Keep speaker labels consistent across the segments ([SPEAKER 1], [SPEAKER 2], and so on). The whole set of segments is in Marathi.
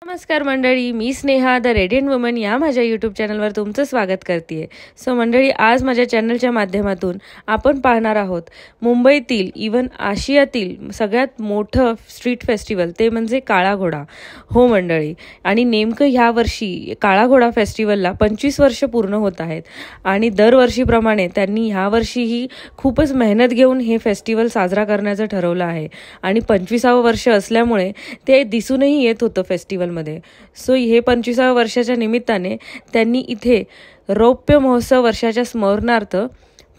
[SPEAKER 1] नमस्कार मंडळी, मी स्नेहा द रेडियंट वुमन या माझ्या यूट्यूब चॅनलवर तुमचं स्वागत करते. सो मंडळी, आज माझ्या चॅनलच्या माध्यमातून आपण पाहणार आहोत मुंबईतील इवन आशियातील सगळ्यात मोठं स्ट्रीट फेस्टिवल, ते म्हणजे काळा घोडा. हो मंडळी, आणि नेमकं ह्या वर्षी काळा घोडा फेस्टिवलला 25 वर्ष पूर्ण होत आहेत आणि दरवर्षीप्रमाणे त्यांनी ह्या वर्षीही खूपच मेहनत घेऊन हे फेस्टिवल साजरा करण्याचं ठरवलं आहे आणि 25वं वर्ष असल्यामुळे ते दिसूनही येत होतं फेस्टिवल मध्ये. सो हे 25व्या वर्षाच्या निमित्ताने त्यांनी इथे रौप्य महोत्सव वर्षाच्या स्मरणार्थ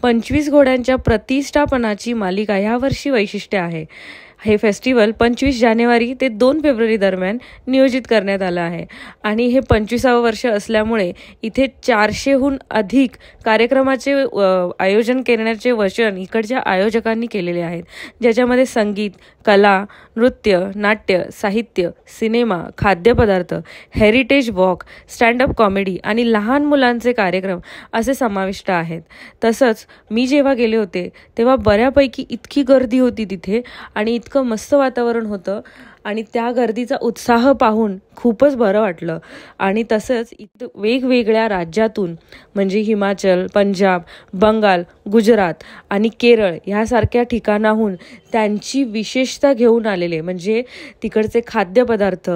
[SPEAKER 1] 25 घोड्यांच्या प्रतिष्ठापनाची मालिका ह्या वर्षी वैशिष्ट्य आहे. हे फेस्टिवल 25 जानेवारी ते 2 फेब्रुवारी दरम्यान नियोजित करण्यात आलं आहे आणि हे 25वं वर्ष असल्यामुळे इथे 400हून अधिक कार्यक्रमाचे आयोजन करण्याचे वचन इकडच्या आयोजकांनी केलेले आहेत, ज्याच्यामध्ये संगीत, कला, नृत्य, नाट्य, साहित्य, सिनेमा, खाद्यपदार्थ, हेरिटेज वॉक, स्टँडअप कॉमेडी आणि लहान मुलांचे कार्यक्रम असे समाविष्ट आहेत. तसंच मी जेव्हा गेले होते तेव्हा बऱ्यापैकी इतकी गर्दी होती तिथे आणि इतकं मस्त वातावरण होतं आणि त्या गर्दीचा उत्साह पाहून खूपच बरं वाटलं. आणि तसंच वेगवेगळ्या राज्यातून म्हणजे हिमाचल, पंजाब, बंगाल, गुजरात आणि केरळ ह्यासारख्या ठिकाणाहून त्यांची विशेषता घेऊन आलेले, म्हणजे तिकडचे खाद्यपदार्थ,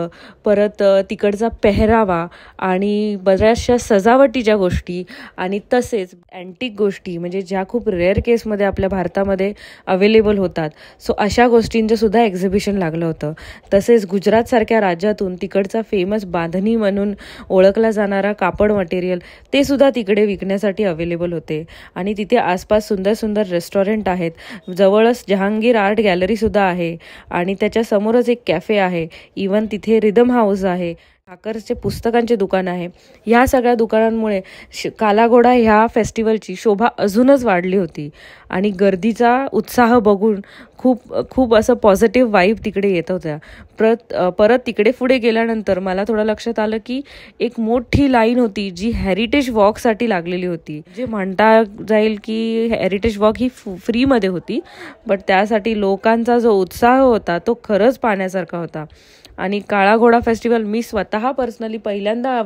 [SPEAKER 1] परत तिकडचा पेहरावा आणि बऱ्याचशा सजावटीच्या गोष्टी आणि तसेच अँटिक गोष्टी, म्हणजे ज्या खूप रेअर केसमध्ये आपल्या भारतामध्ये अवेलेबल होतात. सो अशा गोष्टींचं सुद्धा एक्झिबिशन लागलं होतं. तसेच गुजरातसारख्या राज्यातून तिकडचा फेमस बांधणी म्हणून ओळखला जाणारा कापड मटेरियल ते सुद्धा तिकडे विकण्यासाठी अवेलेबल होते. आणि तिथे आसपास सुंदर सुंदर रेस्टॉरंट आहेत. जवळच जहांगीर आर्ट गॅलरी सुद्धा आहे आणि त्याच्या समोरच एक कॅफे आहे. इवन तिथे रिदम हाऊस आहे, ठाकरचे पुस्तकांचे दुकान आहे. ह्या सगळ्या दुकानांमुळे काला घोडा ह्या फेस्टिवलची शोभा अजूनच वाढली होती आणि गर्दीचा उत्साह बघून खूप असं पॉझिटिव्ह वाईब तिकडे येत होत्या. परत तिकडे पुढे गेल्यानंतर मला थोडं लक्षात आलं की एक मोठी लाईन होती जी हेरिटेज वॉकसाठी लागलेली होती. जे म्हणता जाईल की हेरिटेज वॉक ही फ्रीमध्ये होती, बट त्यासाठी लोकांचा जो उत्साह होता तो खरंच पाहण्यासारखा होता. आणि काळा घोडा फेस्टिवल मी स्वतः पर्सनली पहिल्यांदा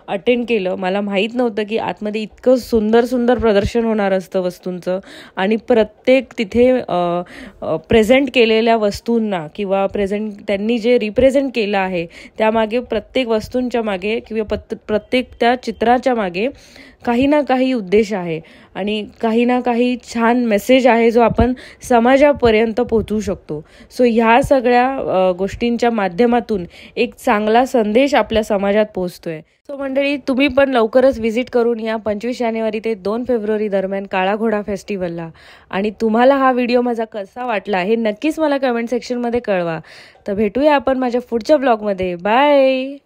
[SPEAKER 1] अटेंड केलं. मला माहीत नव्हतं की आतमध्ये इतकं सुंदर सुंदर प्रदर्शन होणार असतं वस्तूंचं आणि प्रत्येक तिथे प्रेझेंट केलेल्या वस्तूंना किंवा त्यांनी जे रिप्रेझेंट केलं आहे त्यामागे, प्रत्येक वस्तूंच्या मागे किंवा प्रत्येक त्या चित्राच्या मागे काही ना काही उद्देश आहे आणि काही ना काही छान मेसेज आहे जो आपण समाजापर्यंत पोहोचवू शकतो. सो ह्या सगळ्या गोष्टींच्या माध्यमातून एक चांगला संदेश आपल्या समाजात पोहोचतोय. सो मंडळी, तुम्ही पण लवकरच व्हिजिट करून या 25 जानेवारी ते 2 फेब्रुवारी दरम्यान काळा घोडा फेस्टिवलला. आणि तुम्हाला हा व्हिडिओ माझा कसा वाटला हे नक्कीच मला कमेंट सेक्शनमध्ये कळवा. तर भेटूया आपण माझ्या पुढच्या ब्लॉगमध्ये. बाय.